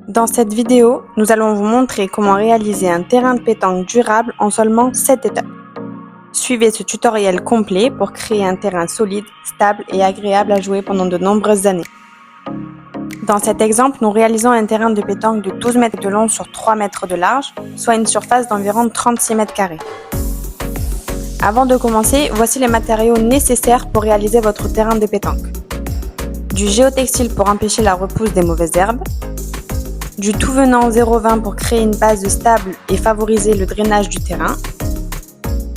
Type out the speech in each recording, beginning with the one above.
Dans cette vidéo, nous allons vous montrer comment réaliser un terrain de pétanque durable en seulement 7 étapes. Suivez ce tutoriel complet pour créer un terrain solide, stable et agréable à jouer pendant de nombreuses années. Dans cet exemple, nous réalisons un terrain de pétanque de 12 mètres de long sur 3 mètres de large, soit une surface d'environ 36 mètres carrés. Avant de commencer, voici les matériaux nécessaires pour réaliser votre terrain de pétanque. Du géotextile pour empêcher la repousse des mauvaises herbes, du tout venant 0,20 pour créer une base stable et favoriser le drainage du terrain,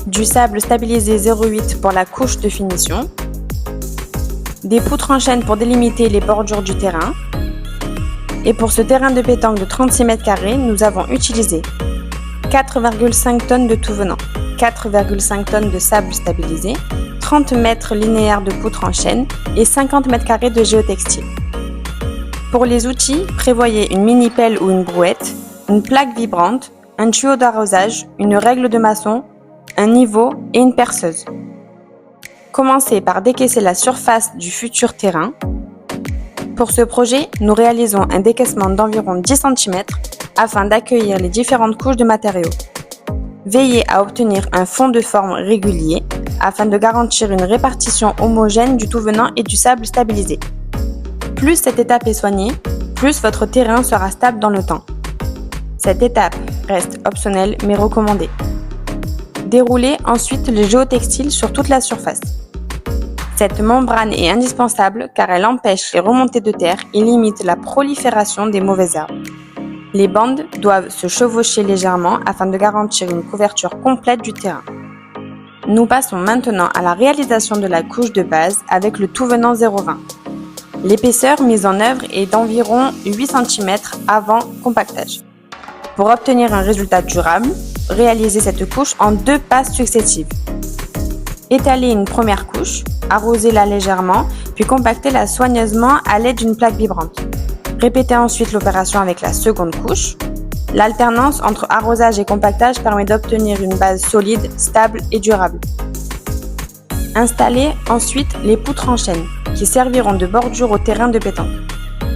du sable stabilisé 0,8 pour la couche de finition, des poutres en chêne pour délimiter les bordures du terrain. Et pour ce terrain de pétanque de 36 mètres carrés, nous avons utilisé 4,5 tonnes de tout venant, 4,5 tonnes de sable stabilisé, 30 mètres linéaires de poutres en chêne et 50 mètres carrés de géotextile. Pour les outils, prévoyez une mini-pelle ou une brouette, une plaque vibrante, un tuyau d'arrosage, une règle de maçon, un niveau et une perceuse. Commencez par décaisser la surface du futur terrain. Pour ce projet, nous réalisons un décaissement d'environ 10 cm afin d'accueillir les différentes couches de matériaux. Veillez à obtenir un fond de forme régulier afin de garantir une répartition homogène du tout venant et du sable stabilisé. Plus cette étape est soignée, plus votre terrain sera stable dans le temps. Cette étape reste optionnelle mais recommandée. Déroulez ensuite le géotextile sur toute la surface. Cette membrane est indispensable car elle empêche les remontées de terre et limite la prolifération des mauvaises herbes. Les bandes doivent se chevaucher légèrement afin de garantir une couverture complète du terrain. Nous passons maintenant à la réalisation de la couche de base avec le tout venant 0,20. L'épaisseur mise en œuvre est d'environ 8 cm avant compactage. Pour obtenir un résultat durable, réalisez cette couche en 2 passes successives. Étalez une première couche, arrosez-la légèrement, puis compactez-la soigneusement à l'aide d'une plaque vibrante. Répétez ensuite l'opération avec la seconde couche. L'alternance entre arrosage et compactage permet d'obtenir une base solide, stable et durable. Installez ensuite les poutres en chêne, qui serviront de bordure au terrain de pétanque.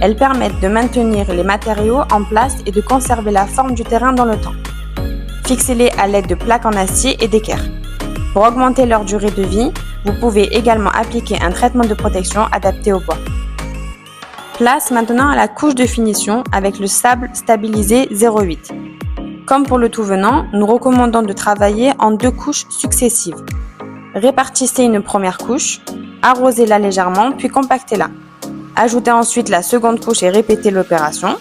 Elles permettent de maintenir les matériaux en place et de conserver la forme du terrain dans le temps. Fixez-les à l'aide de plaques en acier et d'équerre. Pour augmenter leur durée de vie, vous pouvez également appliquer un traitement de protection adapté au bois. Place maintenant à la couche de finition avec le sable stabilisé 0,8. Comme pour le tout venant, nous recommandons de travailler en 2 couches successives. Répartissez une première couche, arrosez-la légèrement puis compactez-la. Ajoutez ensuite la seconde couche et répétez l'opération.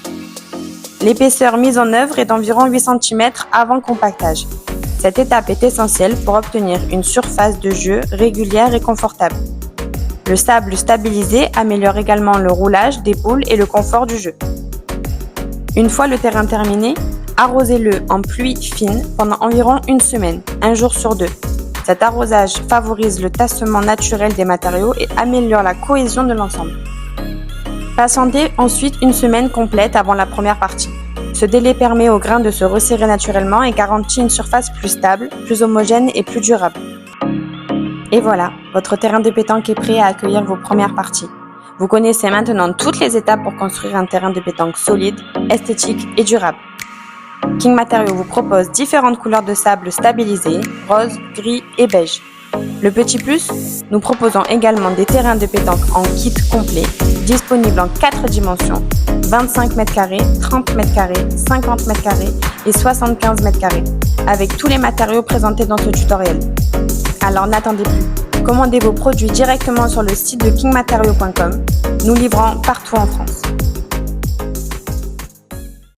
L'épaisseur mise en œuvre est d'environ 8 cm avant compactage. Cette étape est essentielle pour obtenir une surface de jeu régulière et confortable. Le sable stabilisé améliore également le roulage des boules et le confort du jeu. Une fois le terrain terminé, arrosez-le en pluie fine pendant environ une semaine, un jour sur 2. Cet arrosage favorise le tassement naturel des matériaux et améliore la cohésion de l'ensemble. Patientez ensuite une semaine complète avant la première partie. Ce délai permet aux grains de se resserrer naturellement et garantit une surface plus stable, plus homogène et plus durable. Et voilà, votre terrain de pétanque est prêt à accueillir vos premières parties. Vous connaissez maintenant toutes les étapes pour construire un terrain de pétanque solide, esthétique et durable. King Matériaux vous propose différentes couleurs de sable stabilisées, rose, gris et beige. Le petit plus, nous proposons également des terrains de pétanque en kit complet, disponibles en 4 dimensions, 25 m², 30 m², 50 m² et 75 m², avec tous les matériaux présentés dans ce tutoriel. Alors n'attendez plus, commandez vos produits directement sur le site de kingmateriaux.com, nous livrons partout en France.